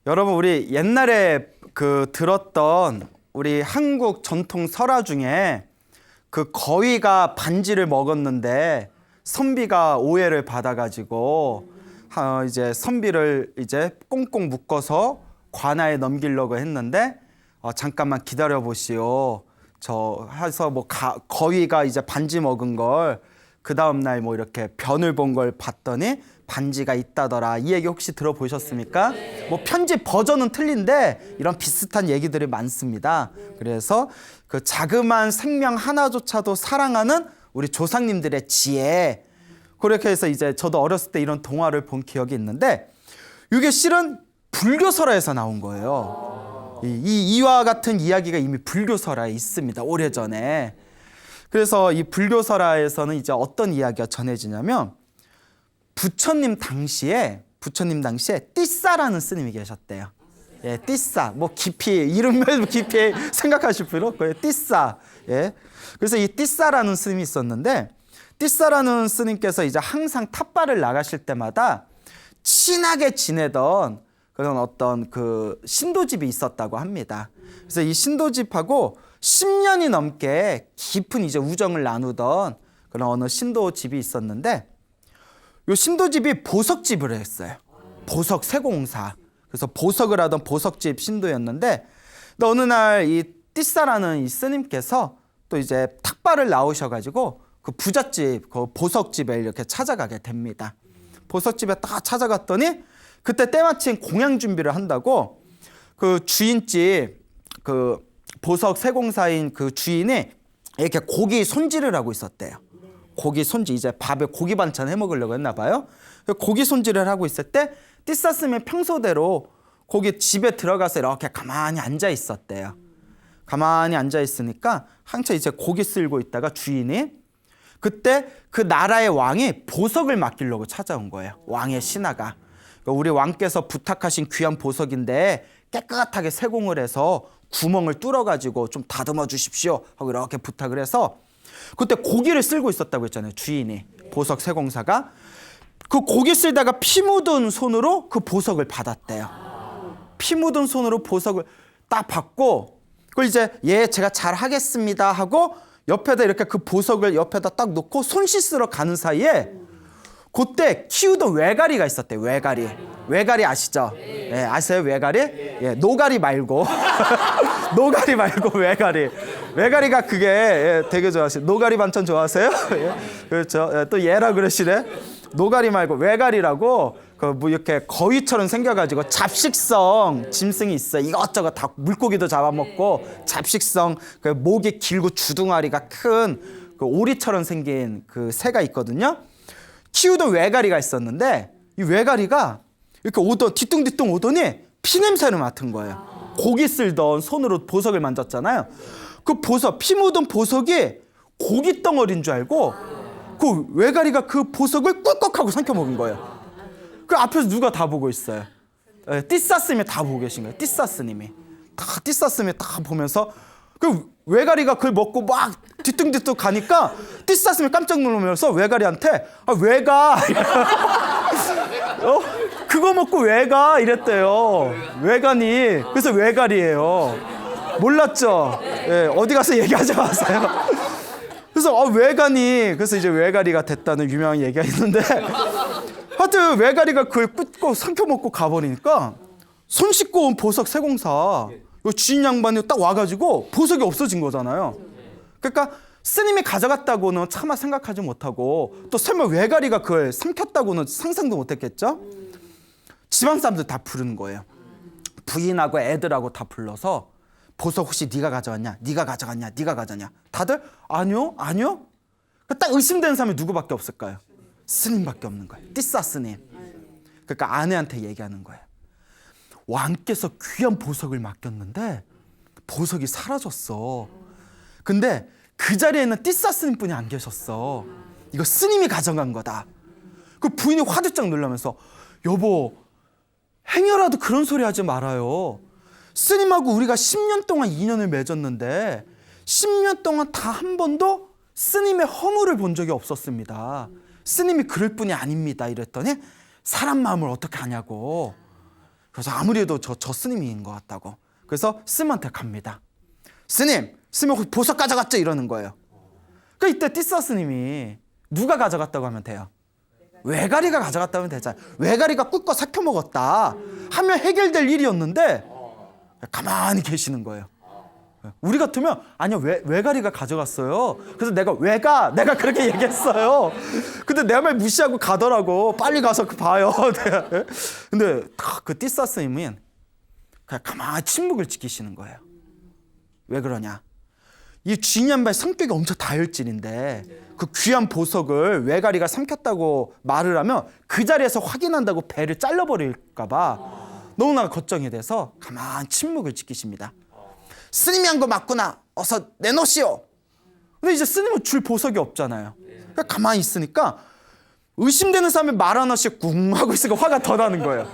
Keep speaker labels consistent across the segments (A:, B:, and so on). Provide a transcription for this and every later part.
A: 여러분, 우리 옛날에 들었던 우리 한국 전통 설화 중에 거위가 반지를 먹었는데 선비가 오해를 받아가지고 이제 선비를 이제 꽁꽁 묶어서 관아에 넘기려고 했는데 잠깐만 기다려 보시오. 저 해서 거위가 이제 반지 먹은 걸 그 다음 날 이렇게 변을 본 걸 봤더니 반지가 있다더라. 이 얘기 혹시 들어보셨습니까? 편집 버전은 틀린데 이런 비슷한 얘기들이 많습니다. 그래서 그 자그마한 생명 하나조차도 사랑하는 우리 조상님들의 지혜, 그렇게 해서 이제 저도 어렸을 때 이런 동화를 본 기억이 있는데 이게 실은 불교설화에서 나온 거예요. 이와 같은 이야기가 이미 불교설화에 있습니다. 오래전에. 그래서 이 불교설화에서는 이제 어떤 이야기가 전해지냐면 부처님 당시에 띠싸라는 스님이 계셨대요. 예, 띠싸. 이름을 깊이 생각하실 필요 없고요. 띠싸. 예. 그래서 이 띠싸라는 스님이 있었는데, 띠싸라는 스님께서 이제 항상 탑발을 나가실 때마다 친하게 지내던 그런 어떤 신도집이 있었다고 합니다. 그래서 이 신도집하고 10년이 넘게 깊은 이제 우정을 나누던 그런 어느 신도집이 있었는데, 요 신도집이 보석집을 했어요. 보석 세공사. 그래서 보석을 하던 보석집 신도였는데, 어느 날 이 띠싸라는 이 스님께서 또 이제 탁발을 나오셔가지고 그 부잣집, 그 보석집에 이렇게 찾아가게 됩니다. 보석집에 딱 찾아갔더니 그때 때마침 공양 준비를 한다고 그 주인집, 보석 세공사인 그 주인이 이렇게 고기 손질을 하고 있었대요. 고기 손질, 이제 밥에 고기 반찬 해 먹으려고 했나 봐요. 고기 손질을 하고 있을 때 띠싸 스님이 평소대로 거기 집에 들어가서 이렇게 가만히 앉아 있었대요. 가만히 앉아 있으니까 한참 이제 고기 쓸고 있다가 주인이 그때 그 나라의 왕이 보석을 맡기려고 찾아온 거예요. 왕의 신하가. 우리 왕께서 부탁하신 귀한 보석인데 깨끗하게 세공을 해서 구멍을 뚫어가지고 좀 다듬어 주십시오 하고 이렇게 부탁을 해서, 그때 고기를 쓸고 있었다고 했잖아요. 주인이, 보석 세공사가. 그 고기 쓸다가 피 묻은 손으로 그 보석을 받았대요. 피 묻은 손으로 보석을 딱 받고, 그걸 이제 제가 잘 하겠습니다 하고 옆에다 이렇게 그 보석을 옆에다 딱 놓고 손 씻으러 가는 사이에 그때 키우던 외가리가 있었대요. 외가리 아시죠? 네, 아세요? 외가리? 예, 노가리 말고 노가리 말고 외가리가 그게 되게 좋아하세요. 노가리 반찬 좋아하세요? 예, 그렇죠. 예, 또 얘라 그러시네. 노가리 말고 외가리라고 이렇게 거위처럼 생겨가지고 잡식성 짐승이 있어. 이것저것 다 물고기도 잡아먹고 잡식성, 목이 길고 주둥아리가 큰 오리처럼 생긴 새가 있거든요. 키우던 외가리가 있었는데 이 외가리가 이렇게 뒤뚱뒤뚱 오더니 피냄새를 맡은 거예요. 고기 쓸던 손으로 보석을 만졌잖아요. 그 피 묻은 보석이 고기 덩어리인 줄 알고 그 외가리가 그 보석을 꿀꺽하고 삼켜 먹은 거예요. 그 앞에서 누가 다 보고 있어요. 띠싸 스님이 다 보고 계신 거예요. 띠싸 스님이 다 보면서 그 외가리가 그걸 먹고 막 뒤뚱뒤뚱 가니까 띠싸 스님이 깜짝 놀라면서 외가리한테 왜 가? 그거 먹고 왜 가? 이랬대요. 왜 가니? 그래서 외가리예요. 몰랐죠? 예, 어디 가서 얘기하지 마세요. 그래서 왜 가니? 그래서 이제 외가리가 됐다는 유명한 얘기가 있는데, 하여튼 외가리가 그걸 뜯고 삼켜 먹고 가버리니까 손 씻고 온 보석 세공사 주인 양반이 딱 와가지고 보석이 없어진 거잖아요. 그러니까 스님이 가져갔다고는 차마 생각하지 못하고, 또 설마 외가리가 그걸 삼켰다고는 상상도 못했겠죠. 집안 사람들 다 부르는 거예요. 부인하고 애들하고 다 불러서 보석 혹시 네가 가져왔냐? 네가 가져갔냐? 네가 가져갔냐? 다들 아니요? 딱 의심되는 사람이 누구밖에 없을까요? 스님밖에 없는 거예요. 띠싸 스님. 그러니까 아내한테 얘기하는 거예요. 왕께서 귀한 보석을 맡겼는데 보석이 사라졌어. 근데 그 자리에 있는 띠싸 스님뿐이 안 계셨어. 이거 스님이 가져간 거다. 그 부인이 화들짝 놀라면서, 여보, 행여라도 그런 소리 하지 말아요. 스님하고 우리가 10년 동안 인연을 맺었는데 10년 동안 다 한 번도 스님의 허물을 본 적이 없었습니다. 스님이 그럴 뿐이 아닙니다. 이랬더니 사람 마음을 어떻게 아냐고. 그래서 아무래도 저 스님인 것 같다고. 그래서 스님한테 갑니다. 스님 혹시 보석 가져갔죠? 이러는 거예요. 그러니까 이때 띠싸 스님이 누가 가져갔다고 하면 돼요? 외가리가 가져갔다면 되잖아요. 외가리가 꿀꺽 삭혀 먹었다 하면 해결될 일이었는데 가만히 계시는 거예요. 우리 같으면 아니요, 외가리가 가져갔어요. 그래서 내가 그렇게 얘기했어요. 근데 내 말 무시하고 가더라고. 빨리 가서 봐요. 근데 그 띠싸 스님은 그냥 가만히 침묵을 지키시는 거예요. 왜 그러냐? 이 주인 양반의 성격이 엄청 다혈질인데 그 귀한 보석을 외가리가 삼켰다고 말을 하면 그 자리에서 확인한다고 배를 잘라버릴까 봐 너무나 걱정이 돼서 가만히 침묵을 지키십니다. 스님이 한 거 맞구나. 어서 내놓으시오. 근데 이제 스님은 줄 보석이 없잖아요. 그러니까 가만히 있으니까 의심되는 사람이 말 하나씩 꿍 하고 있으니까 화가 더 나는 거예요.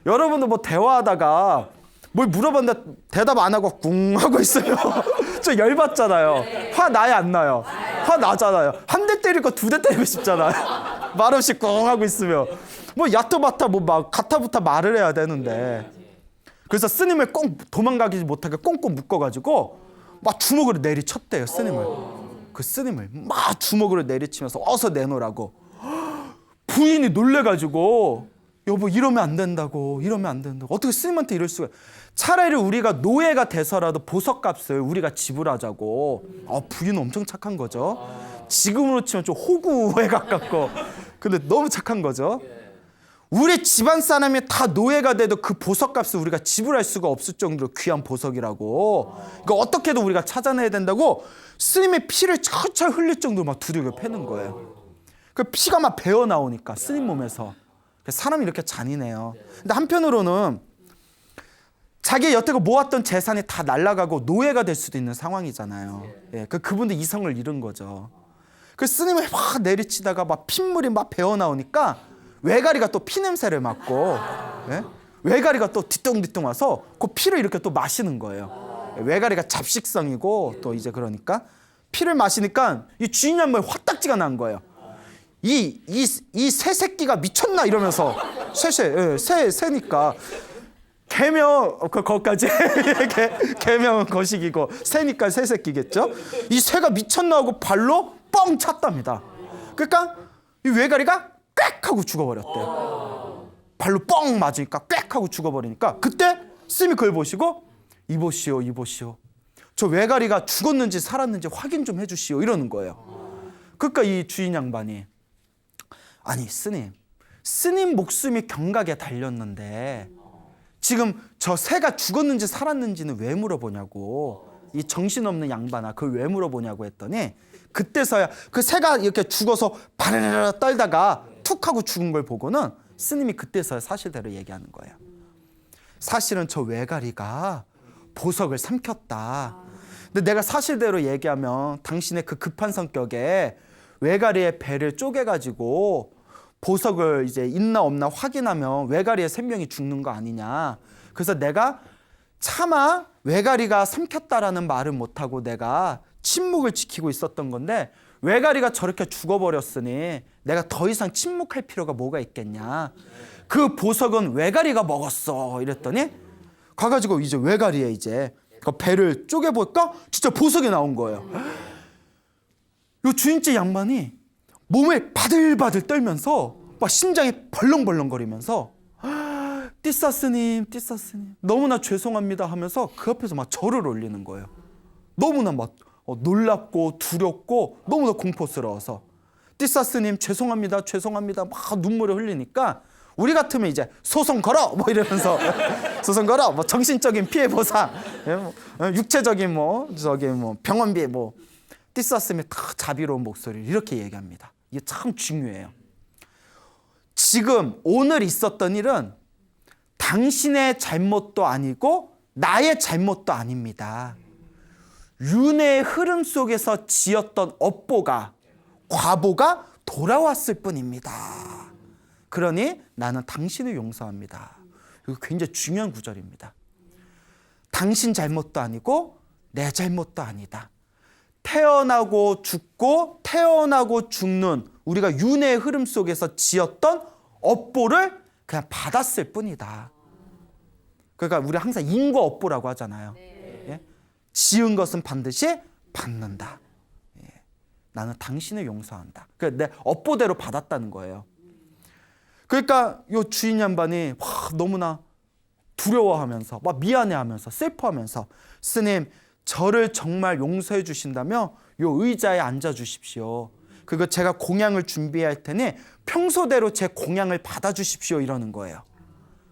A: 여러분도 뭐 대화하다가 뭘 물어봤는데 대답 안 하고 꿍 하고 있어요. 저 열받잖아요. 화 나요, 안 나요? 화 나잖아요. 한 대 때릴 거 두 대 때리고 싶잖아요. 말 없이 꿍 하고 있으면 뭐 야타바타 뭐 막 가타부타 말을 해야 되는데. 그래서 스님을 꼭 도망가지 못하게 꽁꽁 묶어가지고 막 주먹으로 내리쳤대요, 스님을. 그 스님을 막 주먹으로 내리치면서 어서 내놓으라고. 부인이 놀래가지고 여보 이러면 안 된다고, 이러면 안 된다고. 어떻게 스님한테 이럴 수가. 차라리 우리가 노예가 돼서라도 보석값을 우리가 지불하자고. 부인은 엄청 착한 거죠. 지금으로 치면 좀 호구에 가깝고. 근데 너무 착한 거죠. 우리 집안 사람이 다 노예가 돼도 그 보석값을 우리가 지불할 수가 없을 정도로 귀한 보석이라고. 그러니까 어떻게든 우리가 찾아내야 된다고 스님의 피를 철철 흘릴 정도로 막 두들겨 패는 거예요. 그 피가 막 배어 나오니까 스님 몸에서. 사람이 이렇게 잔인해요. 근데 한편으로는 자기 여태껏 모았던 재산이 다 날아가고 노예가 될 수도 있는 상황이잖아요. 예, 그분도 이성을 잃은 거죠. 그 스님을 막 내리치다가 막 핏물이 막 배어 나오니까 외가리가 또 피 냄새를 맡고, 예? 외가리가 또 뒤뚱뒤뚱 와서 그 피를 이렇게 또 마시는 거예요. 외가리가 잡식성이고 또 이제 그러니까 피를 마시니까 이 주인 양반이 화딱지가 난 거예요. 이 새 새끼가 미쳤나 이러면서 새니까 개명 거기까지 개명은 거식이고 새니까 새 새끼겠죠. 이 새가 미쳤나 하고 발로 뻥 찼답니다. 그러니까 이 외가리가 꽥 하고 죽어버렸대요. 발로 뻥 맞으니까 꽥 하고 죽어버리니까 그때 스님이 그걸 보시고 이보시오. 저 외가리가 죽었는지 살았는지 확인 좀 해주시오 이러는 거예요. 그러니까 이 주인 양반이 아니 스님 목숨이 경각에 달렸는데 지금 저 새가 죽었는지 살았는지는 왜 물어보냐고. 이 정신없는 양반아 그걸 왜 물어보냐고 했더니 그때서야 그 새가 이렇게 죽어서 바르르르 떨다가 툭 하고 죽은 걸 보고는 스님이 그때서야 사실대로 얘기하는 거예요. 사실은 저 외가리가 보석을 삼켰다. 근데 내가 사실대로 얘기하면 당신의 그 급한 성격에 외가리의 배를 쪼개가지고 보석을 이제 있나 없나 확인하면 외가리의 생명이 죽는 거 아니냐. 그래서 내가 차마 외가리가 삼켰다라는 말을 못하고 내가 침묵을 지키고 있었던 건데 외가리가 저렇게 죽어버렸으니 내가 더 이상 침묵할 필요가 뭐가 있겠냐. 그 보석은 외가리가 먹었어 이랬더니 가가지고 이제 외가리에 이제 그 배를 쪼개볼까 진짜 보석이 나온 거예요. 요 주인집 양반이 몸을 바들바들 떨면서 막 심장이 벌렁벌렁거리면서 띠싸 스님 너무나 죄송합니다 하면서 그 옆에서 막 절을 올리는 거예요. 너무나 막 놀랍고 두렵고 너무나 공포스러워서 띠싸 스님 죄송합니다 막 눈물을 흘리니까 우리 같으면 이제 소송 걸어 뭐 이러면서 소송 걸어 뭐 정신적인 피해 보상 육체적인 뭐 병원비 뭐 띠싸 스님이 다 자비로운 목소리를 이렇게 얘기합니다. 이게 참 중요해요. 지금 오늘 있었던 일은 당신의 잘못도 아니고 나의 잘못도 아닙니다. 윤회의 흐름 속에서 지었던 업보가 과보가 돌아왔을 뿐입니다. 그러니 나는 당신을 용서합니다. 이거 굉장히 중요한 구절입니다. 당신 잘못도 아니고 내 잘못도 아니다. 태어나고 죽고 태어나고 죽는 우리가 윤회의 흐름 속에서 지었던 업보를 그냥 받았을 뿐이다. 그러니까 우리 항상 인과업보라고 하잖아요. 예? 지은 것은 반드시 받는다. 예. 나는 당신을 용서한다. 그러니까 내 업보대로 받았다는 거예요. 그러니까 요 주인 양반이 너무나 두려워하면서 막 미안해하면서 슬퍼하면서 스님 저를 정말 용서해 주신다며 요 의자에 앉아 주십시오. 그리고 제가 공양을 준비할 테니 평소대로 제 공양을 받아 주십시오 이러는 거예요.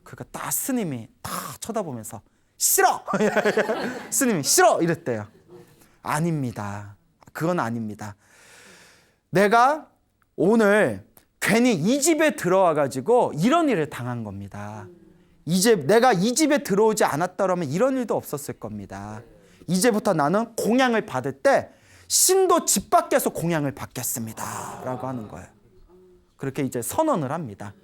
A: 그러니까 딱 스님이 다 쳐다보면서 싫어! 스님이 싫어! 이랬대요. 아닙니다. 그건 아닙니다. 내가 오늘 괜히 이 집에 들어와 가지고 이런 일을 당한 겁니다. 내가 이 집에 들어오지 않았더라면 이런 일도 없었을 겁니다. 이제부터 나는 공양을 받을 때 신도 집 밖에서 공양을 받겠습니다 라고 하는 거예요. 그렇게 이제 선언을 합니다.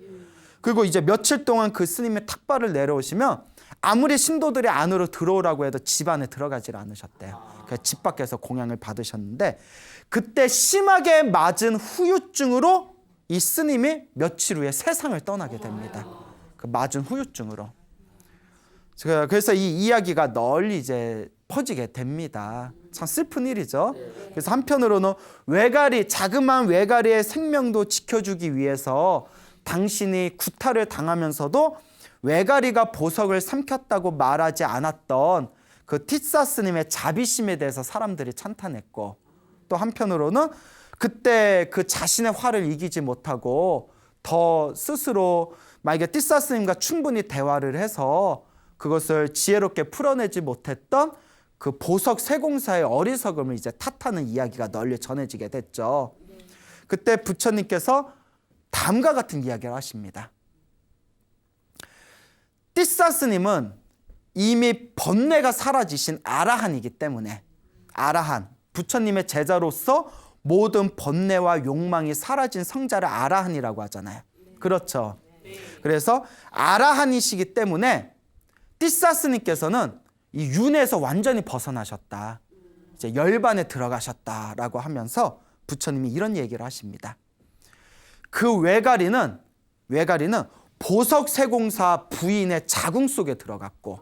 A: 그리고 이제 며칠 동안 그 스님의 탁발을 내려오시면 아무리 신도들이 안으로 들어오라고 해도 집 안에 들어가질 않으셨대요. 그래서 집 밖에서 공양을 받으셨는데 그때 심하게 맞은 후유증으로 이 스님이 며칠 후에 세상을 떠나게 됩니다. 그 맞은 후유증으로. 그래서 이 이야기가 널리 이제 퍼지게 됩니다. 참 슬픈 일이죠. 그래서 한편으로는 자그마한 외가리의 생명도 지켜주기 위해서 당신이 구타를 당하면서도 외가리가 보석을 삼켰다고 말하지 않았던 그 티사 스님의 자비심에 대해서 사람들이 찬탄했고, 또 한편으로는 그때 그 자신의 화를 이기지 못하고 더 스스로 만약에 티사 스님과 충분히 대화를 해서 그것을 지혜롭게 풀어내지 못했던 그 보석 세공사의 어리석음을 이제 탓하는 이야기가 널리 전해지게 됐죠. 그때 부처님께서 다음과 같은 이야기를 하십니다. 티사 스님은 이미 번뇌가 사라지신 아라한이기 때문에, 아라한, 부처님의 제자로서 모든 번뇌와 욕망이 사라진 성자를 아라한이라고 하잖아요. 그렇죠. 그래서 아라한이시기 때문에 티사 스님께서는 이 윤회에서 완전히 벗어나셨다, 이제 열반에 들어가셨다라고 하면서 부처님이 이런 얘기를 하십니다. 그 외가리는 보석 세공사 부인의 자궁 속에 들어갔고,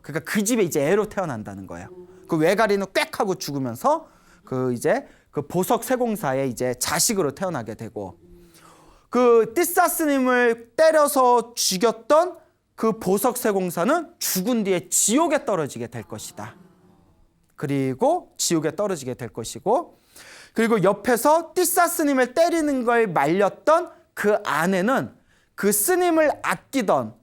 A: 그러니까 그 집에 이제 애로 태어난다는 거예요. 그 외가리는 꽥 하고 죽으면서 그 보석 세공사의 이제 자식으로 태어나게 되고, 그 티사 스님을 때려서 죽였던 그 보석 세공사는 죽은 뒤에 지옥에 떨어지게 될 것이다. 그리고 지옥에 떨어지게 될 것이고, 그리고 옆에서 티사 스님을 때리는 걸 말렸던 그 아내는 그 스님을 아끼던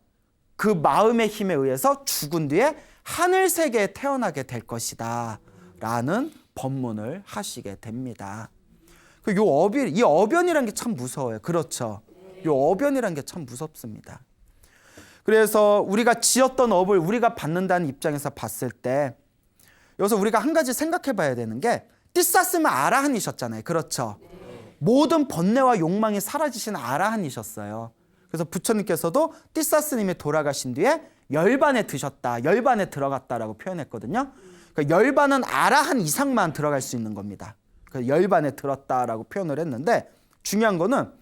A: 그 마음의 힘에 의해서 죽은 뒤에 하늘 세계에 태어나게 될 것이다 라는 법문을 하시게 됩니다. 이 어변이라는 게 참 무서워요. 그렇죠. 이 어변이라는 게 참 무섭습니다. 그래서 우리가 지었던 업을 우리가 받는다는 입장에서 봤을 때, 여기서 우리가 한 가지 생각해 봐야 되는 게, 티사 스님은 아라한이셨잖아요. 그렇죠. 모든 번뇌와 욕망이 사라지신 아라한이셨어요. 그래서 부처님께서도 티사 스님이 돌아가신 뒤에 열반에 드셨다, 열반에 들어갔다라고 표현했거든요. 그러니까 열반은 아라한 이상만 들어갈 수 있는 겁니다. 그래서 열반에 들었다라고 표현을 했는데, 중요한 거는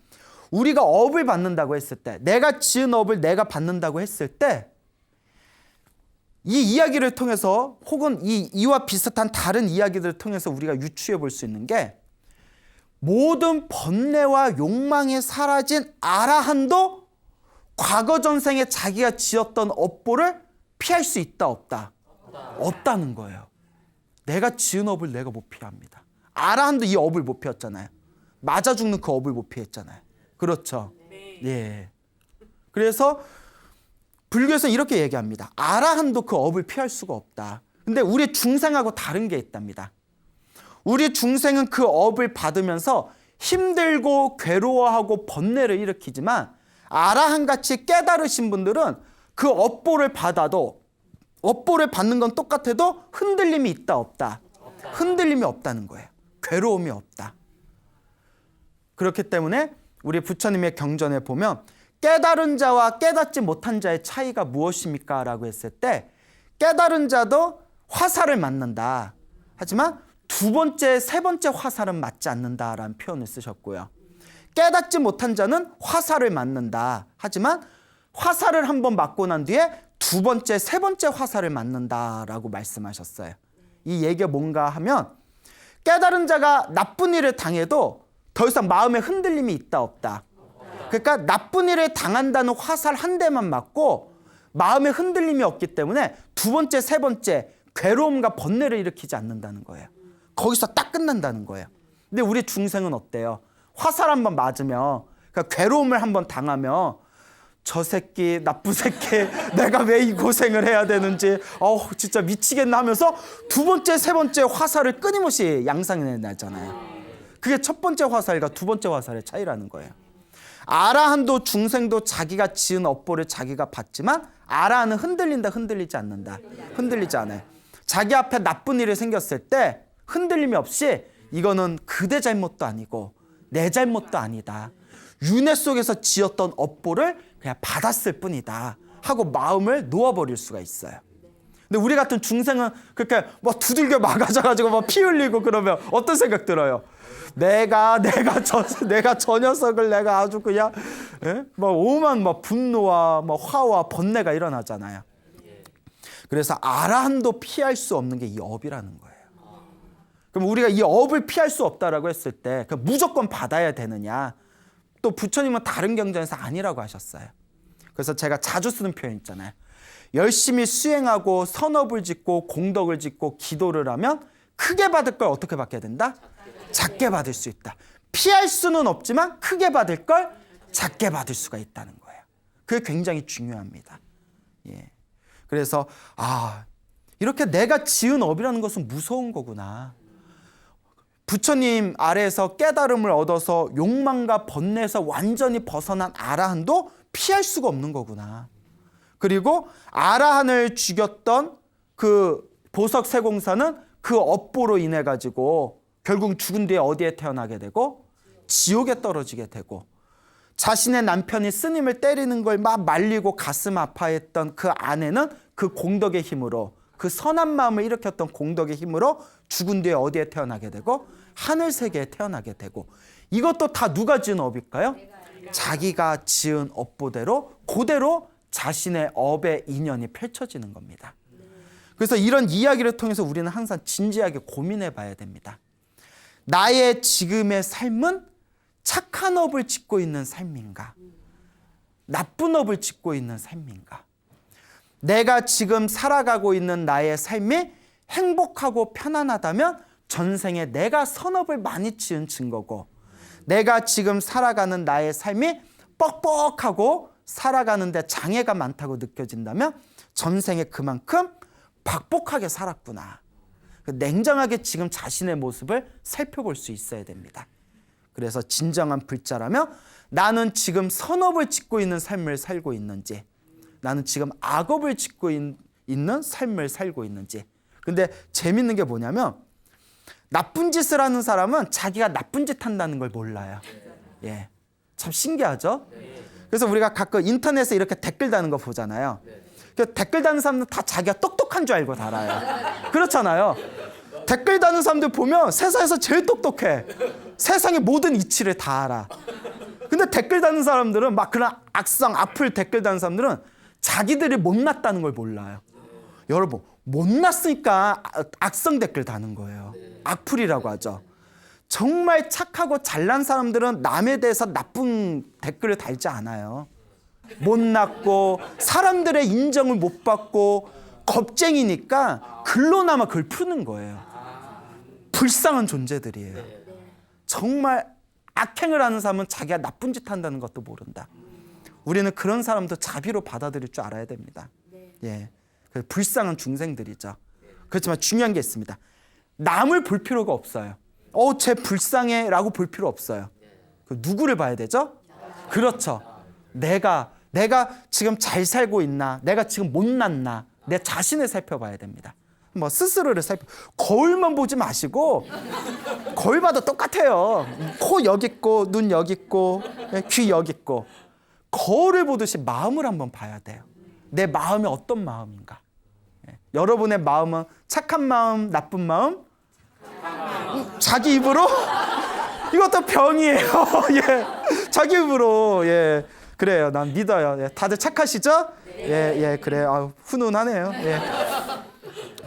A: 우리가 업을 받는다고 했을 때, 내가 지은 업을 내가 받는다고 했을 때, 이 이야기를 통해서 혹은 이와 비슷한 다른 이야기들을 통해서 우리가 유추해 볼 수 있는 게, 모든 번뇌와 욕망이 사라진 아라한도 과거 전생에 자기가 지었던 업보를 피할 수 있다 없다? 없다는 거예요. 내가 지은 업을 내가 못 피합니다. 아라한도 이 업을 못 피했잖아요. 맞아 죽는 그 업을 못 피했잖아요. 그렇죠. 예. 그래서 불교에서 이렇게 얘기합니다. 아라한도 그 업을 피할 수가 없다. 근데 우리 중생하고 다른 게 있답니다. 우리 중생은 그 업을 받으면서 힘들고 괴로워하고 번뇌를 일으키지만, 아라한같이 깨달으신 분들은 그 업보를 받아도, 업보를 받는 건 똑같아도 흔들림이 있다 없다? 흔들림이 없다는 거예요. 괴로움이 없다. 그렇기 때문에 우리 부처님의 경전에 보면 깨달은 자와 깨닫지 못한 자의 차이가 무엇입니까? 라고 했을 때, 깨달은 자도 화살을 맞는다. 하지만 두 번째, 세 번째 화살은 맞지 않는다라는 표현을 쓰셨고요. 깨닫지 못한 자는 화살을 맞는다. 하지만 화살을 한번 맞고 난 뒤에 두 번째, 세 번째 화살을 맞는다라고 말씀하셨어요. 이 얘기가 뭔가 하면 깨달은 자가 나쁜 일을 당해도 더 이상 마음에 흔들림이 있다 없다. 그러니까 나쁜 일을 당한다는 화살 한 대만 맞고 마음에 흔들림이 없기 때문에 두 번째, 세 번째 괴로움과 번뇌를 일으키지 않는다는 거예요. 거기서 딱 끝난다는 거예요. 근데 우리 중생은 어때요? 화살 한번 맞으면, 그러니까 괴로움을 한번 당하면 저 새끼, 나쁜 새끼, 내가 왜 이 고생을 해야 되는지, 진짜 미치겠나 하면서 두 번째, 세 번째 화살을 끊임없이 양상해내잖아요. 그게 첫 번째 화살과 두 번째 화살의 차이라는 거예요. 아라한도 중생도 자기가 지은 업보를 자기가 받지만 아라한은 흔들린다, 흔들리지 않는다. 흔들리지 않아요. 자기 앞에 나쁜 일이 생겼을 때 흔들림이 없이 이거는 그대 잘못도 아니고 내 잘못도 아니다. 윤회 속에서 지었던 업보를 그냥 받았을 뿐이다 하고 마음을 놓아버릴 수가 있어요. 근데 우리 같은 중생은 그렇게 뭐 두들겨 막아져가지고 막 피 흘리고 그러면 어떤 생각 들어요? 내가 저 녀석을 내가 아주 그냥 막 오만 막 분노와 막 화와 번뇌가 일어나잖아요. 그래서 아라한도 피할 수 없는 게 이 업이라는 거예요. 그럼 우리가 이 업을 피할 수 없다라고 했을 때 무조건 받아야 되느냐? 또 부처님은 다른 경전에서 아니라고 하셨어요. 그래서 제가 자주 쓰는 표현 있잖아요. 열심히 수행하고 선업을 짓고 공덕을 짓고 기도를 하면 크게 받을 걸 어떻게 받게 된다? 작게 받을 수 있다. 피할 수는 없지만 크게 받을 걸 작게 받을 수가 있다는 거예요. 그게 굉장히 중요합니다. 예. 그래서 이렇게 내가 지은 업이라는 것은 무서운 거구나. 부처님 아래에서 깨달음을 얻어서 욕망과 번뇌에서 완전히 벗어난 아라한도 피할 수가 없는 거구나. 그리고 아라한을 죽였던 그 보석세공사는 그 업보로 인해 가지고 결국 죽은 뒤에 어디에 태어나게 되고 지옥에 떨어지게 되고, 자신의 남편이 스님을 때리는 걸 막 말리고 가슴 아파했던 그 아내는 그 공덕의 힘으로, 그 선한 마음을 일으켰던 공덕의 힘으로 죽은 뒤에 어디에 태어나게 되고 하늘 세계에 태어나게 되고, 이것도 다 누가 지은 업일까요? 자기가 지은 업보대로 그대로 자신의 업의 인연이 펼쳐지는 겁니다. 그래서 이런 이야기를 통해서 우리는 항상 진지하게 고민해 봐야 됩니다. 나의 지금의 삶은 착한 업을 짓고 있는 삶인가? 나쁜 업을 짓고 있는 삶인가? 내가 지금 살아가고 있는 나의 삶이 행복하고 편안하다면 전생에 내가 선업을 많이 지은 증거고, 내가 지금 살아가는 나의 삶이 뻑뻑하고 살아가는데 장애가 많다고 느껴진다면 전생에 그만큼 박복하게 살았구나. 냉정하게 지금 자신의 모습을 살펴볼 수 있어야 됩니다. 그래서 진정한 불자라면 나는 지금 선업을 짓고 있는 삶을 살고 있는지, 나는 지금 악업을 짓고 있는 삶을 살고 있는지. 근데 재밌는 게 뭐냐면 나쁜 짓을 하는 사람은 자기가 나쁜 짓 한다는 걸 몰라요. 예, 참 신기하죠? 그래서 우리가 가끔 인터넷에 이렇게 댓글 다는 거 보잖아요. 댓글 다는 사람은 다 자기가 똑똑한 줄 알고 달아요. 그렇잖아요. 댓글 다는 사람들 보면 세상에서 제일 똑똑해. 세상의 모든 이치를 다 알아. 근데 댓글 다는 사람들은 막 그런 악성, 악플 댓글 다는 사람들은 자기들이 못났다는 걸 몰라요. 여러분, 못났으니까 악성 댓글 다는 거예요. 악플이라고 하죠. 정말 착하고 잘난 사람들은 남에 대해서 나쁜 댓글을 달지 않아요. 못났고 사람들의 인정을 못 받고 겁쟁이니까 글로나마 그걸 푸는 거예요. 불쌍한 존재들이에요. 정말 악행을 하는 사람은 자기가 나쁜 짓 한다는 것도 모른다. 우리는 그런 사람도 자비로 받아들일 줄 알아야 됩니다. 예, 불쌍한 중생들이죠. 그렇지만 중요한 게 있습니다. 남을 볼 필요가 없어요. 쟤 불쌍해 라고 볼 필요 없어요. 누구를 봐야 되죠? 그렇죠. 내가 지금 잘 살고 있나, 내가 지금 못났나, 내 자신을 살펴봐야 됩니다. 스스로를 거울만 보지 마시고, 거울 봐도 똑같아요. 코 여기 있고 눈 여기 있고 귀 여기 있고, 거울을 보듯이 마음을 한번 봐야 돼요. 내 마음이 어떤 마음인가. 여러분의 마음은 착한 마음, 나쁜 마음? 자기 입으로? 이것도 병이에요. 예. 자기 입으로. 예. 그래요. 난 믿어요. 예, 다들 착하시죠? 예, 그래요. 아, 훈훈하네요. 예.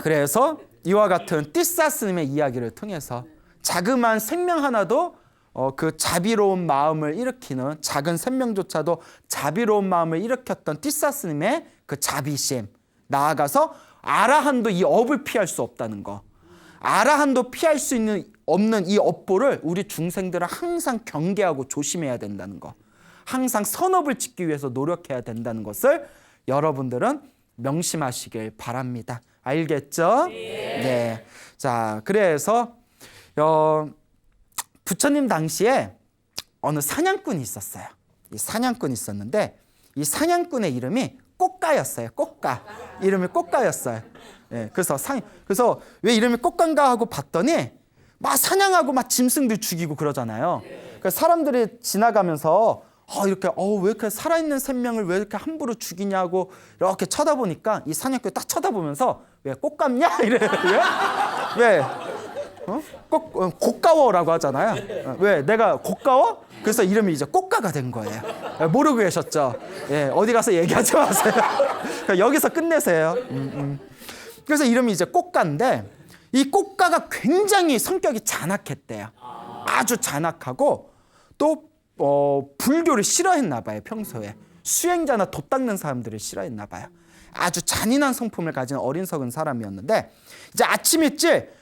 A: 그래서 이와 같은 띠사스님의 이야기를 통해서 자그마한 생명 하나도 그 자비로운 마음을 일으키는 작은 생명조차도 자비로운 마음을 일으켰던 띠사스님의 그 자비심, 나아가서 아라한도 이 업을 피할 수 없다는 거, 아라한도 피할 수 없는 이 업보를 우리 중생들은 항상 경계하고 조심해야 된다는 거, 항상 선업을 짓기 위해서 노력해야 된다는 것을 여러분들은 명심하시길 바랍니다. 알겠죠? 네. 자, 그래서 부처님 당시에 어느 사냥꾼이 있었어요. 이 사냥꾼이 있었는데 이 사냥꾼의 이름이 꽃가였어요. 꽃가. 이름이 꽃가였어요. 예, 그래서 왜 이름이 꽃가인가 하고 봤더니 막 사냥하고 막 짐승들 죽이고 그러잖아요. 그러니까 사람들이 지나가면서 이렇게 왜 이렇게 살아있는 생명을 왜 이렇게 함부로 죽이냐고 이렇게 쳐다보니까 이 사냥꾼이 딱 쳐다보면서 왜 꽃감냐 이래. 왜? 고가워라고 하잖아요. 왜? 내가 고가워? 그래서 이름이 이제 꽃가가 된 거예요. 모르고 계셨죠? 예, 어디 가서 얘기하지 마세요. 여기서 끝내세요. 그래서 이름이 이제 꽃가인데 이 꽃가가 굉장히 성격이 잔악했대요. 아주 잔악하고 또 불교를 싫어했나 봐요. 평소에 수행자나 돛 닦는 사람들을 싫어했나 봐요. 아주 잔인한 성품을 가진 어리석은 사람이었는데 이제 아침 일찍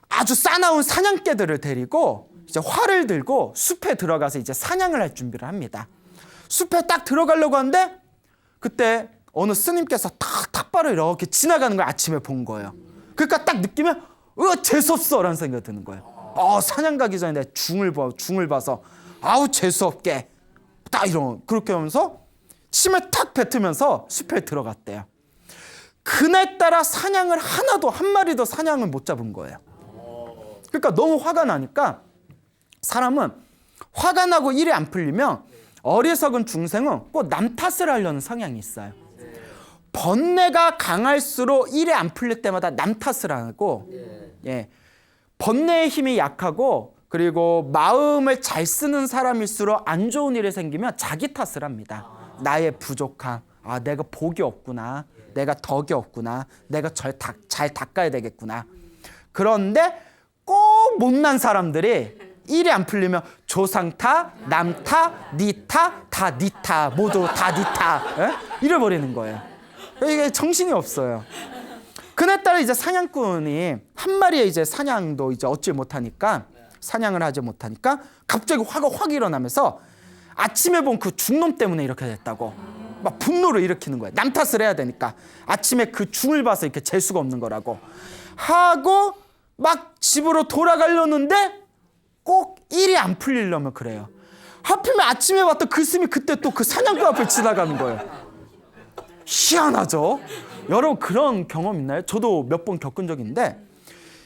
A: 아주 싸나운 사냥개들을 데리고 이제 활을 들고 숲에 들어가서 이제 사냥을 할 준비를 합니다. 숲에 딱 들어가려고 하는데 그때 어느 스님께서 탁바로 이렇게 지나가는 걸 아침에 본 거예요. 그러니까 딱 느끼면 재수없어라는 생각이 드는 거예요. 사냥 가기 전에 내 중을 봐서 아우 재수없게 딱 그렇게 하면서 침을 탁 뱉으면서 숲에 들어갔대요. 그날따라 사냥을 한 마리도 사냥을 못 잡은 거예요. 그러니까 너무 화가 나니까 사람은 화가 나고 일이 안 풀리면 어리석은 중생은 꼭 남 탓을 하려는 성향이 있어요. 번뇌가 강할수록 일이 안 풀릴 때마다 남 탓을 하고, 번뇌의 힘이 약하고 그리고 마음을 잘 쓰는 사람일수록 안 좋은 일이 생기면 자기 탓을 합니다. 나의 부족함, 내가 복이 없구나, 내가 덕이 없구나, 내가 잘 닦아야 되겠구나. 그런데 꼭 못난 사람들이 일이 안 풀리면 조상 탓, 남 탓, 니 탓, 다 니 탓, 모두 다 니 탓 이래버리는 거예요. 이게 정신이 없어요. 그날따라 이제 사냥꾼이 한 마리의 이제 사냥도 이제 사냥을 하지 못하니까 갑자기 화가 확 일어나면서 아침에 본 그 중놈 때문에 이렇게 됐다고 막 분노를 일으키는 거예요. 남 탓을 해야 되니까 아침에 그 중을 봐서 이렇게 재수가 없는 거라고 하고 막 집으로 돌아가려는데 꼭 일이 안 풀리려면 그래요. 하필이면 아침에 봤던 그 스님이 그때 또 그 사냥꾼 앞을 지나가는 거예요. 희한하죠? 여러분 그런 경험 있나요? 저도 몇 번 겪은 적이 있는데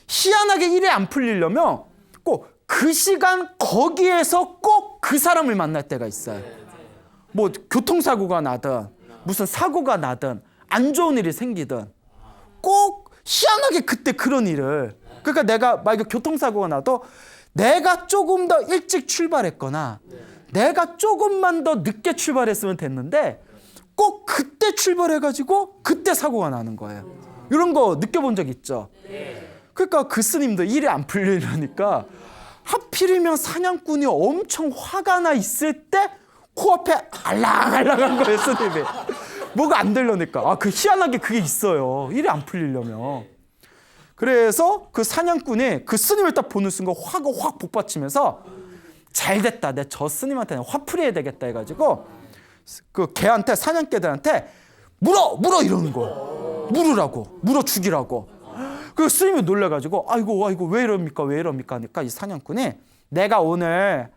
A: 희한하게 일이 안 풀리려면 꼭 그 시간 거기에서 꼭 그 사람을 만날 때가 있어요. 뭐 교통사고가 나든 무슨 사고가 나든 안 좋은 일이 생기든 꼭 희한하게 그때 그런 일을, 그러니까 내가 만약에 교통사고가 나도 내가 조금 더 일찍 출발했거나 내가 조금만 더 늦게 출발했으면 됐는데 꼭 그때 출발해가지고 그때 사고가 나는 거예요. 이런 거 느껴본 적 있죠? 그러니까 그 스님도 일이 안 풀리려니까 하필이면 사냥꾼이 엄청 화가 나 있을 때 코앞에 알랑알랑한 거예요, 스님이. 뭐가 안 되려니까. 그 희한하게 그게 있어요. 일이 안 풀리려면. 그래서 그 사냥꾼이 그 스님을 딱 보는 순간 화가 확 복받치면서 잘 됐다. 내 저 스님한테는 화풀이해야 되겠다 해가지고 그 걔한테, 사냥개들한테 물어 이러는 거예요. 물어 죽이라고. 그 스님이 놀라가지고 아이고 왜 이럽니까 하니까 이 사냥꾼이 내가 오늘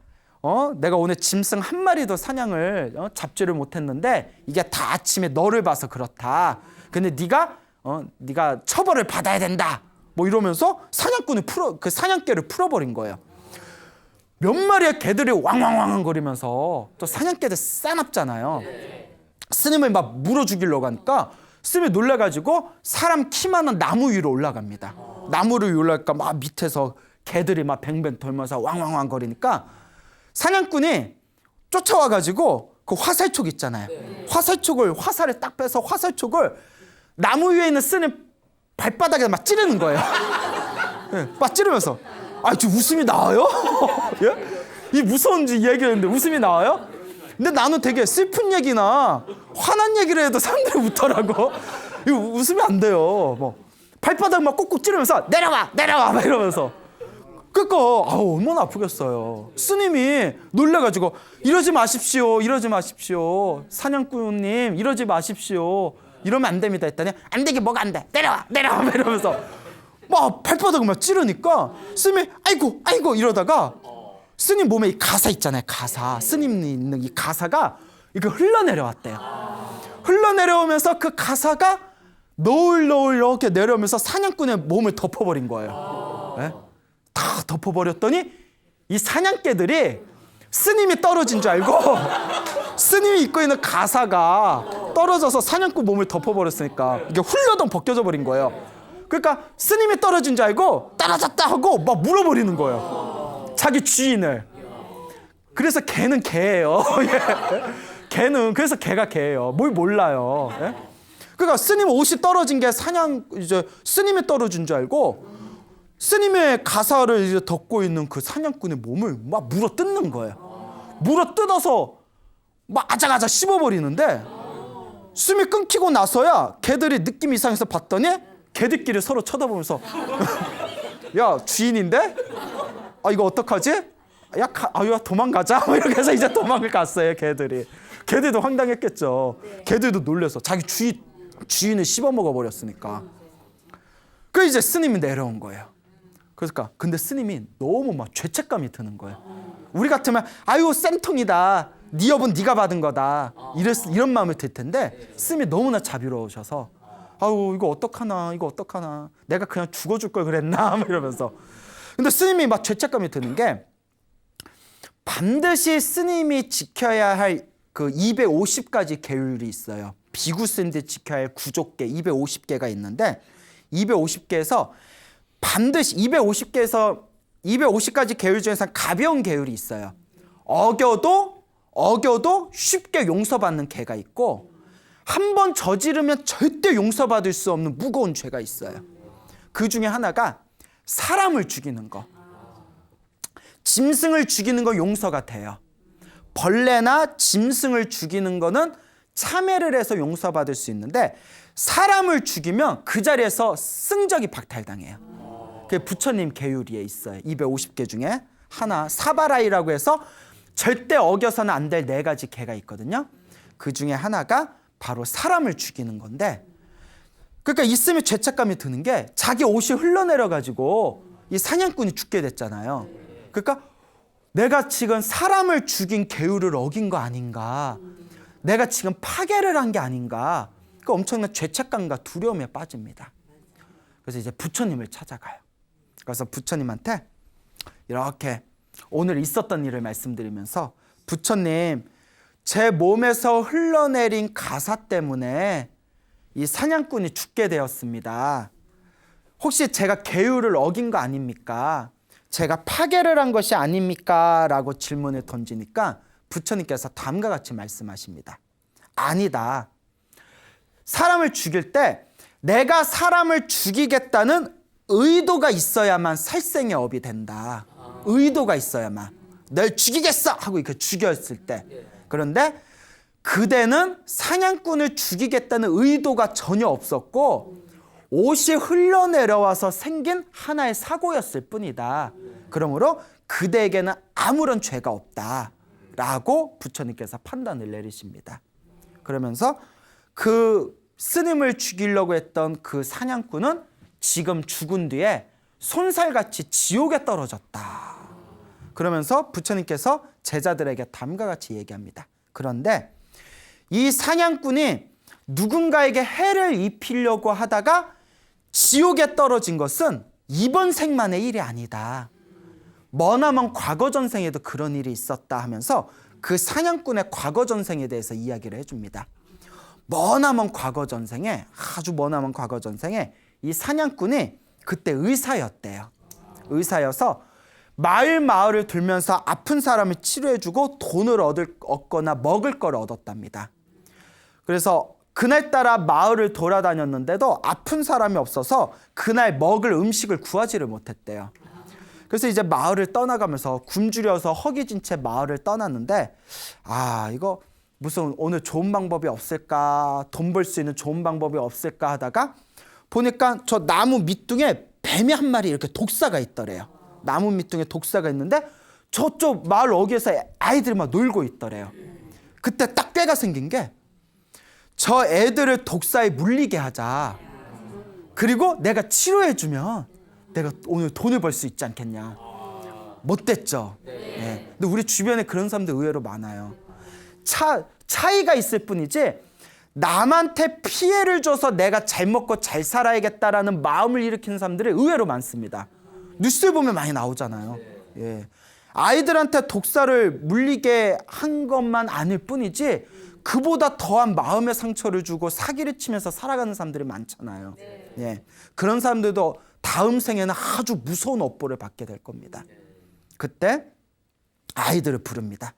A: 짐승 한 마리도 사냥을 잡지를 못했는데 이게 다 아침에 너를 봐서 그렇다. 근데 네가 처벌을 받아야 된다. 뭐 이러면서 사냥꾼이 그 사냥개를 풀어버린 거예요. 몇 마리의 개들이 왕왕왕 거리면서 또 사냥개들 싸납잖아요. 스님을 막 물어 죽이려고 하니까 스님이 놀라가지고 사람 키만한 나무 위로 올라갑니다. 나무를 위로 올라가니까 막 밑에서 개들이 막 뱅뱅 돌면서 왕왕왕 거리니까 사냥꾼이 쫓아와가지고 그 화살촉 있잖아요. 화살을 딱 빼서 화살촉을 나무 위에 있는 스님 발바닥에 막 찌르는 거예요. 네, 막 찌르면서 저 웃음이 나와요? 예? 이 무서운 얘기였는데 웃음이 나와요? 근데 나는 되게 슬픈 얘기나 화난 얘기를 해도 사람들이 웃더라고. 이거 웃으면 안 돼요. 뭐 발바닥 막 꾹꾹 찌르면서 내려와 막 이러면서. 그러니까 얼마나 아프겠어요. 스님이 놀래가지고 이러지 마십시오. 사냥꾼님 이러지 마십시오. 이러면 안 됩니다 했더니 안 되게 뭐가 안 돼. 내려와 막 이러면서 막 발바닥을 막 찌르니까 스님이 아이고 이러다가 스님 몸에 이 가사 있잖아요. 스님이 있는 이 가사가 이렇게 흘러내려왔대요. 흘러내려오면서 그 가사가 노을 이렇게 내려오면서 사냥꾼의 몸을 덮어버린 거예요. 네? 다 덮어버렸더니 이 사냥개들이 스님이 떨어진 줄 알고 스님이 입고 있는 가사가 떨어져서 사냥꾼 몸을 덮어버렸으니까 이게 훌러덩 벗겨져 버린 거예요. 그러니까 스님이 떨어진 줄 알고 떨어졌다 하고 막 물어버리는 거예요. 자기 주인을. 그래서 개는 개예요. 개는 그래서 개가 개예요. 뭘 몰라요. 예? 그러니까 스님 옷이 떨어진 게 스님이 떨어진 줄 알고 스님의 가사를 이제 덮고 있는 그 사냥꾼의 몸을 막 물어 뜯는 거예요. 물어 뜯어서 막 아작아작 씹어버리는데 숨이 끊기고 나서야 개들이 느낌 이상해서 봤더니 개들끼리 서로 쳐다보면서 야 주인인데? 이거 어떡하지? 야 도망가자. 이렇게 해서 이제 도망을 갔어요. 개들도 황당했겠죠. 개들도 놀래서 자기 주인을 씹어먹어 버렸으니까. 그 이제 스님이 내려온 거예요. 그러니까 근데 스님이 너무 막 죄책감이 드는 거예요. 우리 같으면 쌤통이다. 네 업은 네가 받은 거다. 이런 마음을 들 텐데 스님이 너무나 자비로우셔서 이거 어떡하나. 내가 그냥 죽어줄 걸 그랬나? 이러면서. 근데 스님이 막 죄책감이 드는 게 반드시 스님이 지켜야 할 그 250가지 계율이 있어요. 비구 스님들이 지켜야 할 구족계 250개가 있는데 250개에서 반드시 250가지 계율 중에서 가벼운 계율이 있어요. 어겨도 쉽게 용서받는 죄가 있고 한 번 저지르면 절대 용서받을 수 없는 무거운 죄가 있어요. 그 중에 하나가 사람을 죽이는 거. 짐승을 죽이는 거 용서가 돼요. 벌레나 짐승을 죽이는 거는 참회를 해서 용서받을 수 있는데 사람을 죽이면 그 자리에서 승적이 박탈당해요. 그게 부처님 계율에 있어요. 250개 중에 하나 사바라이라고 해서 절대 어겨서는 안 될 4가지 개가 있거든요. 그 중에 하나가 바로 사람을 죽이는 건데 그러니까 있으면 죄책감이 드는 게 자기 옷이 흘러내려가지고 이 사냥꾼이 죽게 됐잖아요. 그러니까 내가 지금 사람을 죽인 계율을 어긴 거 아닌가. 내가 지금 파괴를 한 게 아닌가. 그러니까 엄청난 죄책감과 두려움에 빠집니다. 그래서 이제 부처님을 찾아가요. 그래서 부처님한테 이렇게 오늘 있었던 일을 말씀드리면서 부처님 제 몸에서 흘러내린 가사 때문에 이 사냥꾼이 죽게 되었습니다. 혹시 제가 계율을 어긴 거 아닙니까? 제가 파괴를 한 것이 아닙니까? 라고 질문을 던지니까 부처님께서 다음과 같이 말씀하십니다. 아니다. 사람을 죽일 때 내가 사람을 죽이겠다는 의도가 있어야만 살생의 업이 된다. 의도가 있어야만. 널 죽이겠어! 하고 이렇게 죽였을 때. 그런데 그대는 사냥꾼을 죽이겠다는 의도가 전혀 없었고 옷이 흘러내려와서 생긴 하나의 사고였을 뿐이다. 그러므로 그대에게는 아무런 죄가 없다. 라고 부처님께서 판단을 내리십니다. 그러면서 그 스님을 죽이려고 했던 그 사냥꾼은 지금 죽은 뒤에 손살같이 지옥에 떨어졌다. 그러면서 부처님께서 제자들에게 다음과 같이 얘기합니다. 그런데 이 사냥꾼이 누군가에게 해를 입히려고 하다가 지옥에 떨어진 것은 이번 생만의 일이 아니다. 머나먼 과거 전생에도 그런 일이 있었다 하면서 그 사냥꾼의 과거 전생에 대해서 이야기를 해줍니다. 머나먼 과거 전생에 아주 머나먼 과거 전생에 이 사냥꾼이 그때 의사였대요. 의사여서 마을을 돌면서 아픈 사람을 치료해주고 돈을 얻거나 먹을 걸 얻었답니다. 그래서 그날따라 마을을 돌아다녔는데도 아픈 사람이 없어서 그날 먹을 음식을 구하지를 못했대요. 그래서 이제 마을을 떠나가면서 굶주려서 허기진 채 마을을 떠났는데, 이거 무슨 오늘 좋은 방법이 없을까, 돈 벌 수 있는 좋은 방법이 없을까 하다가 보니까 저 나무 밑둥에 뱀이 한 마리 이렇게 독사가 있더래요. 나무 밑둥에 독사가 있는데 저쪽 마을 어귀에서 아이들이 막 놀고 있더래요. 그때 딱 꾀가 생긴 게, 저 애들을 독사에 물리게 하자. 그리고 내가 치료해주면 내가 오늘 돈을 벌 수 있지 않겠냐. 못됐죠. 네. 근데 우리 주변에 그런 사람들 의외로 많아요. 차이가 있을 뿐이지 남한테 피해를 줘서 내가 잘 먹고 잘 살아야겠다라는 마음을 일으키는 사람들이 의외로 많습니다. 뉴스에 보면 많이 나오잖아요. 예. 아이들한테 독사를 물리게 한 것만 아닐 뿐이지 그보다 더한 마음의 상처를 주고 사기를 치면서 살아가는 사람들이 많잖아요. 예. 그런 사람들도 다음 생에는 아주 무서운 업보를 받게 될 겁니다. 그때 아이들을 부릅니다.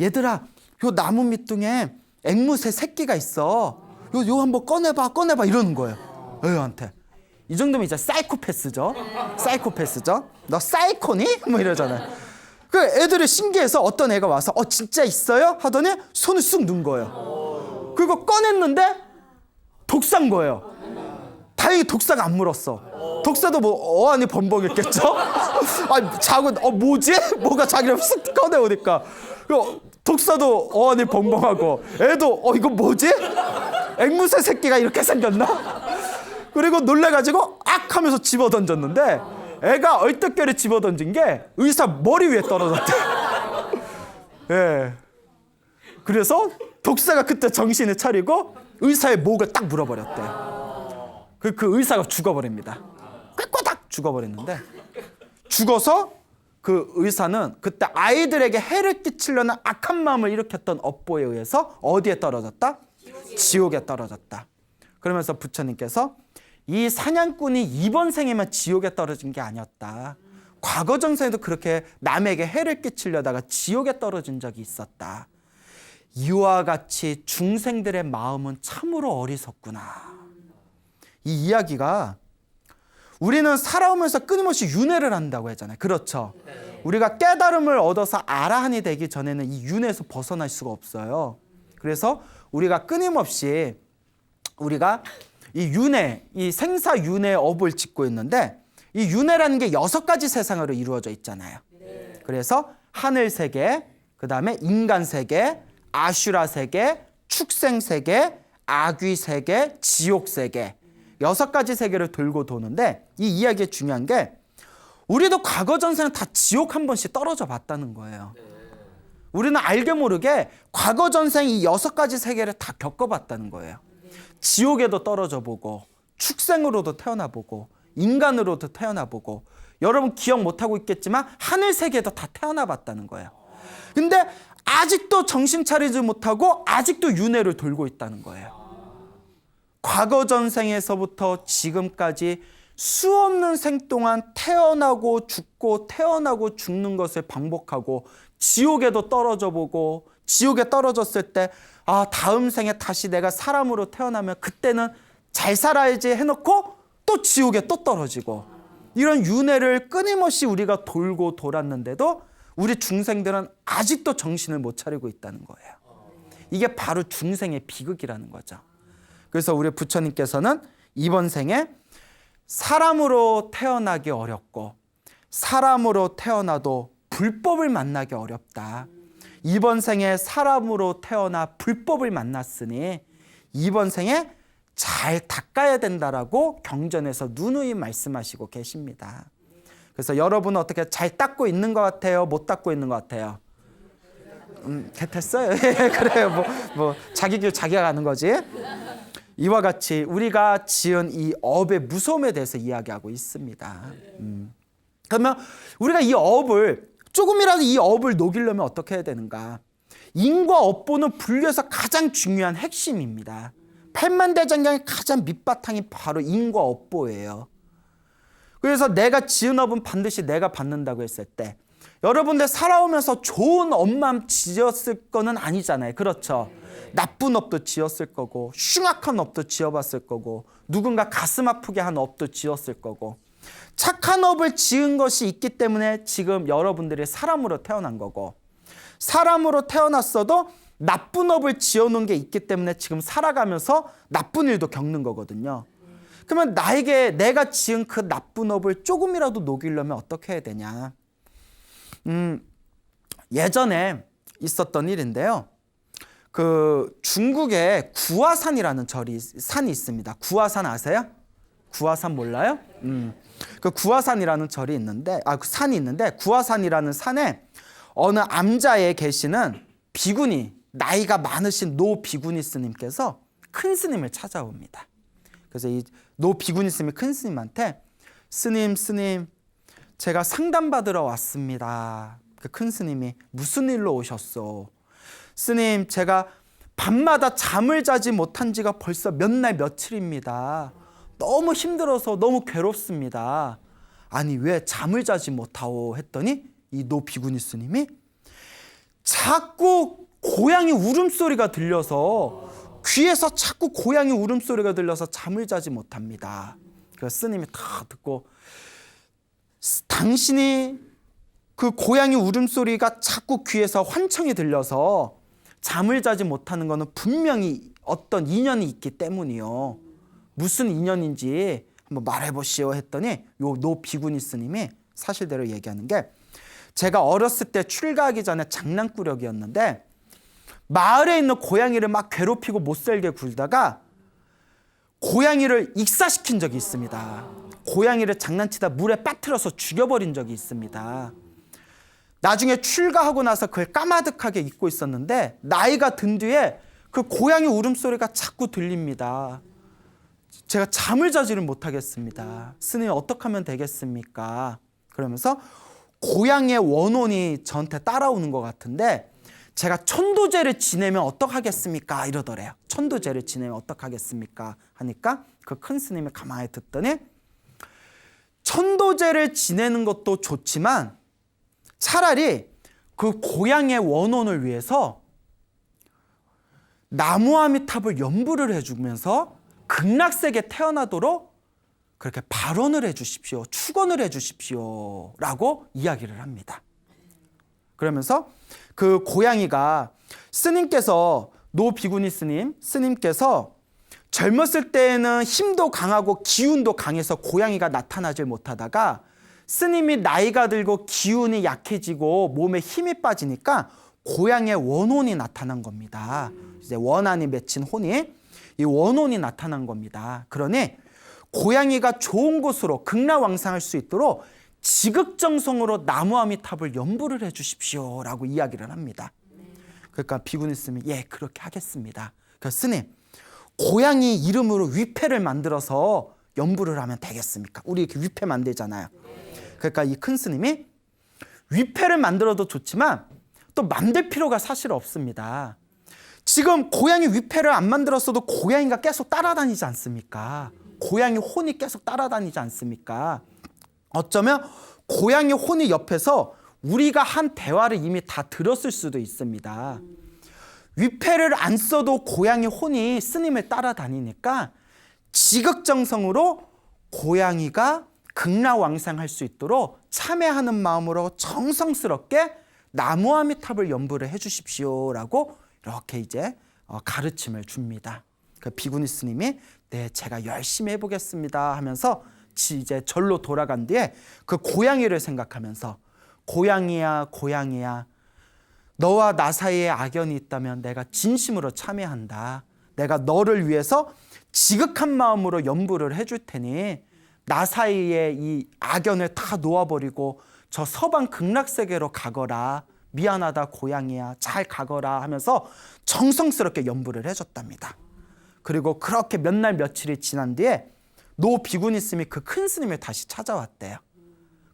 A: 얘들아, 요 나무 밑둥에 앵무새 새끼가 있어. 요 한번 꺼내봐 이러는 거예요. 애한테. 이 정도면 이제 사이코패스죠. 너 사이코니? 뭐 이러잖아요. 그 애들이 신기해서 어떤 애가 와서 진짜 있어요? 하더니 손을 쑥 넣은 거예요. 그리고 꺼냈는데 독사인 거예요. 다행히 독사가 안 물었어. 독사도 뭐 어안이 범벅했겠죠? 자고 뭐지? 뭐가 자기를 쓱 꺼내오니까 독사도 어안이 범벅하고 애도 이거 뭐지? 앵무새 새끼가 이렇게 생겼나? 그리고 놀래가지고 악 하면서 집어던졌는데 애가 얼떨결에 집어던진 게 의사 머리 위에 떨어졌대. 예. 그래서 독사가 그때 정신을 차리고 의사의 목을 딱 물어버렸대. 그 의사가 죽어버립니다. 꾀꼬닥 죽어버렸는데, 죽어서 그 의사는 그때 아이들에게 해를 끼치려는 악한 마음을 일으켰던 업보에 의해서 어디에 떨어졌다? 지옥에 떨어졌다. 그러면서 부처님께서 이 사냥꾼이 이번 생에만 지옥에 떨어진 게 아니었다. 과거 전생에도 그렇게 남에게 해를 끼치려다가 지옥에 떨어진 적이 있었다. 이와 같이 중생들의 마음은 참으로 어리석구나. 이 이야기가, 우리는 살아오면서 끊임없이 윤회를 한다고 했잖아요. 그렇죠? 우리가 깨달음을 얻어서 아라한이 되기 전에는 이 윤회에서 벗어날 수가 없어요. 그래서 우리가 끊임없이 우리가 이 윤회, 이 생사윤회 업을 짓고 있는데, 이 윤회라는 게 6가지 세상으로 이루어져 있잖아요. 그래서 하늘 세계, 그 다음에 인간 세계, 아슈라 세계, 축생 세계, 아귀 세계, 지옥 세계, 6가지 세계를 돌고 도는데, 이 이야기의 중요한 게 우리도 과거 전생은 다 지옥 한 번씩 떨어져 봤다는 거예요. 우리는 알게 모르게 과거 전생 이 6가지 세계를 다 겪어봤다는 거예요. 지옥에도 떨어져 보고, 축생으로도 태어나 보고, 인간으로도 태어나 보고, 여러분 기억 못하고 있겠지만 하늘 세계도 다 태어나 봤다는 거예요. 근데 아직도 정신 차리지 못하고 아직도 윤회를 돌고 있다는 거예요. 과거 전생에서부터 지금까지 수없는 생 동안 태어나고 죽고 태어나고 죽는 것을 반복하고, 지옥에도 떨어져 보고, 지옥에 떨어졌을 때 다음 생에 다시 내가 사람으로 태어나면 그때는 잘 살아야지 해놓고 또 지옥에 또 떨어지고, 이런 윤회를 끊임없이 우리가 돌고 돌았는데도 우리 중생들은 아직도 정신을 못 차리고 있다는 거예요. 이게 바로 중생의 비극이라는 거죠. 그래서 우리 부처님께서는 이번 생에 사람으로 태어나기 어렵고, 사람으로 태어나도 불법을 만나기 어렵다. 이번 생에 사람으로 태어나 불법을 만났으니 이번 생에 잘 닦아야 된다라고 경전에서 누누이 말씀하시고 계십니다. 그래서 여러분은 어떻게 잘 닦고 있는 것 같아요? 못 닦고 있는 것 같아요? 됐어요. 그래요. 뭐 자기 길 자기가 가는 거지. 이와 같이 우리가 지은 이 업의 무서움에 대해서 이야기하고 있습니다. 그러면 우리가 이 업을, 조금이라도 이 업을 녹이려면 어떻게 해야 되는가? 인과 업보는 불교에서 가장 중요한 핵심입니다. 팔만대장경의 가장 밑바탕이 바로 인과 업보예요. 그래서 내가 지은 업은 반드시 내가 받는다고 했을 때 여러분들 살아오면서 좋은 업만 지었을 거는 아니잖아요. 그렇죠? 나쁜 업도 지었을 거고 흉악한 업도 지어봤을 거고 누군가 가슴 아프게 한 업도 지었을 거고 착한 업을 지은 것이 있기 때문에 지금 여러분들이 사람으로 태어난 거고 사람으로 태어났어도 나쁜 업을 지어놓은 게 있기 때문에 지금 살아가면서 나쁜 일도 겪는 거거든요. 그러면 나에게 내가 지은 그 나쁜 업을 조금이라도 녹이려면 어떻게 해야 되냐. 예전에 있었던 일인데요. 그 중국에 구화산이라는 산이 있습니다. 구화산 아세요? 구화산 몰라요? 그 구화산이라는 산이 있는데 구화산이라는 산에 어느 암자에 계시는 비구니, 나이가 많으신 노 비구니 스님께서 큰 스님을 찾아옵니다. 그래서 이 노 비구니 스님이 큰 스님한테 스님 제가 상담받으러 왔습니다. 그 큰 스님이 무슨 일로 오셨소? 스님, 제가 밤마다 잠을 자지 못한 지가 벌써 몇 날 며칠입니다. 너무 힘들어서 너무 괴롭습니다. 아니 왜 잠을 자지 못하오? 했더니 이 노 비구니 스님이 자꾸 고양이 울음소리가 들려서 귀에서 자꾸 고양이 울음소리가 들려서 잠을 자지 못합니다. 그래서 스님이 다 듣고 당신이 그 고양이 울음소리가 자꾸 귀에서 환청이 들려서 잠을 자지 못하는 것은 분명히 어떤 인연이 있기 때문이요. 무슨 인연인지 한번 말해보시오 했더니 요 노 비구니 스님이 사실대로 얘기하는 게 제가 어렸을 때 출가하기 전에 장난꾸러기였는데 마을에 있는 고양이를 막 괴롭히고 못살게 굴다가 고양이를 익사시킨 적이 있습니다. 고양이를 장난치다 물에 빠뜨려서 죽여버린 적이 있습니다. 나중에 출가하고 나서 그걸 까마득하게 잊고 있었는데 나이가 든 뒤에 그 고양이 울음소리가 자꾸 들립니다. 제가 잠을 자지를 못하겠습니다. 스님 어떻게 하면 되겠습니까? 그러면서 고양이의 원혼이 저한테 따라오는 것 같은데 제가 천도제를 지내면 어떡하겠습니까? 이러더래요. 천도제를 지내면 어떡하겠습니까? 하니까 그 큰 스님이 가만히 듣더니 천도제를 지내는 것도 좋지만 차라리 그 고양이의 원혼을 위해서 나무아미탑을 연부를 해주면서 극락세계 태어나도록 그렇게 발언을 해주십시오. 축원을 해주십시오. 라고 이야기를 합니다. 그러면서 그 고양이가 스님께서 노 비구니 스님께서 젊었을 때에는 힘도 강하고 기운도 강해서 고양이가 나타나질 못하다가 스님이 나이가 들고 기운이 약해지고 몸에 힘이 빠지니까 고양이의 원혼이 나타난 겁니다. 이제 원한이 맺힌 혼이 이 원혼이 나타난 겁니다. 그러니 고양이가 좋은 곳으로 극락왕상할 수 있도록 지극정성으로 나무아미탑을 연부를 해주십시오 라고 이야기를 합니다. 그러니까 비구니 스님이 예 그렇게 하겠습니다. 그러니까 스님 고양이 이름으로 위패를 만들어서 연부를 하면 되겠습니까? 우리 이렇게 위패 만들잖아요. 그러니까 이 큰 스님이 위패를 만들어도 좋지만 또 만들 필요가 사실 없습니다. 지금 고양이 위패를 안 만들었어도 고양이가 계속 따라다니지 않습니까? 고양이 혼이 계속 따라다니지 않습니까? 어쩌면 고양이 혼이 옆에서 우리가 한 대화를 이미 다 들었을 수도 있습니다. 위패를 안 써도 고양이 혼이 스님을 따라다니니까 지극정성으로 고양이가 극락왕상할 수 있도록 참회하는 마음으로 정성스럽게 나무아미탑을 연부를 해주십시오라고 이렇게 이제 가르침을 줍니다. 그 비구니 스님이 네 제가 열심히 해보겠습니다 하면서 이제 절로 돌아간 뒤에 그 고양이를 생각하면서 고양이야 너와 나 사이에 악연이 있다면 내가 진심으로 참회한다. 내가 너를 위해서 지극한 마음으로 연부를 해줄 테니 나 사이에 이 악연을 다 놓아버리고 저 서방 극락세계로 가거라. 미안하다 고양이야 잘 가거라 하면서 정성스럽게 연부를 해줬답니다. 그리고 그렇게 몇 날 며칠이 지난 뒤에 노 비구니 스님이 그 큰 스님을 다시 찾아왔대요.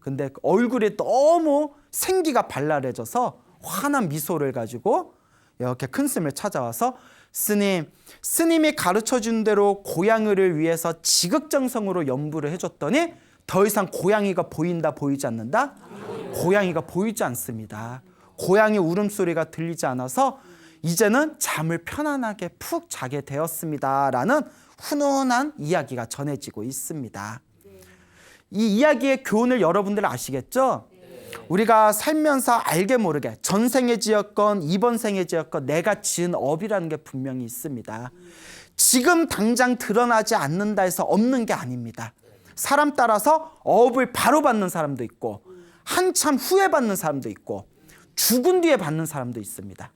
A: 근데 얼굴이 너무 생기가 발랄해져서 환한 미소를 가지고 이렇게 큰 스님을 찾아와서 스님이 가르쳐준 대로 고양이를 위해서 지극정성으로 연부를 해줬더니 더 이상 고양이가 보인다, 보이지 않는다? 고양이가 보이지 않습니다. 고양이 울음소리가 들리지 않아서 이제는 잠을 편안하게 푹 자게 되었습니다. 라는 훈훈한 이야기가 전해지고 있습니다. 이 이야기의 교훈을 여러분들 아시겠죠? 우리가 살면서 알게 모르게 전생에 지었건 이번 생에 지었건 내가 지은 업이라는 게 분명히 있습니다. 지금 당장 드러나지 않는다 해서 없는 게 아닙니다. 사람 따라서 업을 바로 받는 사람도 있고 한참 후에 받는 사람도 있고 죽은 뒤에 받는 사람도 있습니다.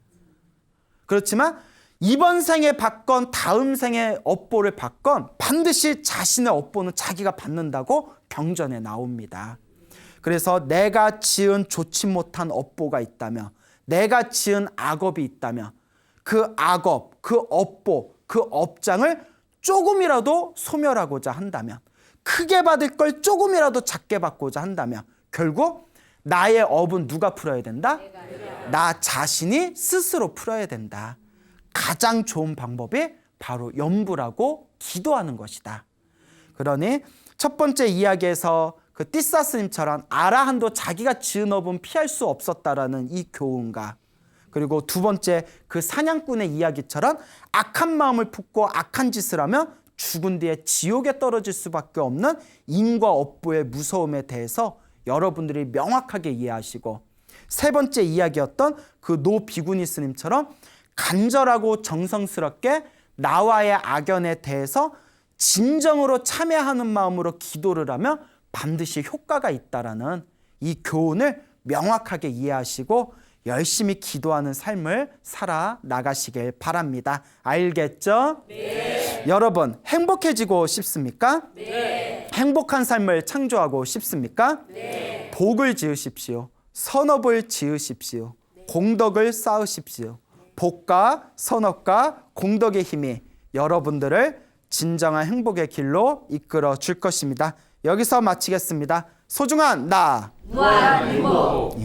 A: 그렇지만 이번 생에 받건 다음 생에 업보를 받건 반드시 자신의 업보는 자기가 받는다고 경전에 나옵니다. 그래서 내가 지은 좋지 못한 업보가 있다면, 내가 지은 악업이 있다면 그 악업, 그 업보, 그 업장을 조금이라도 소멸하고자 한다면, 크게 받을 걸 조금이라도 작게 받고자 한다면 결국 나의 업은 누가 풀어야 된다? 나 자신이 스스로 풀어야 된다. 가장 좋은 방법이 바로 염불하고 기도하는 것이다. 그러니 첫 번째 이야기에서 그 띠사스님처럼 아라한도 자기가 지은 업은 피할 수 없었다라는 이 교훈과, 그리고 두 번째 그 사냥꾼의 이야기처럼 악한 마음을 품고 악한 짓을 하면 죽은 뒤에 지옥에 떨어질 수밖에 없는 인과 업보의 무서움에 대해서 여러분들이 명확하게 이해하시고, 세 번째 이야기였던 그 노비구니 스님처럼 간절하고 정성스럽게 나와의 악연에 대해서 진정으로 참회하는 마음으로 기도를 하면 반드시 효과가 있다라는 이 교훈을 명확하게 이해하시고 열심히 기도하는 삶을 살아나가시길 바랍니다. 알겠죠? 네. 여러분, 행복해지고 싶습니까? 네. 행복한 삶을 창조하고 싶습니까? 네. 복을 지으십시오. 선업을 지으십시오. 네. 공덕을 쌓으십시오. 복과 선업과 공덕의 힘이 여러분들을 진정한 행복의 길로 이끌어 줄 것입니다. 여기서 마치겠습니다. 소중한 나 무한행복.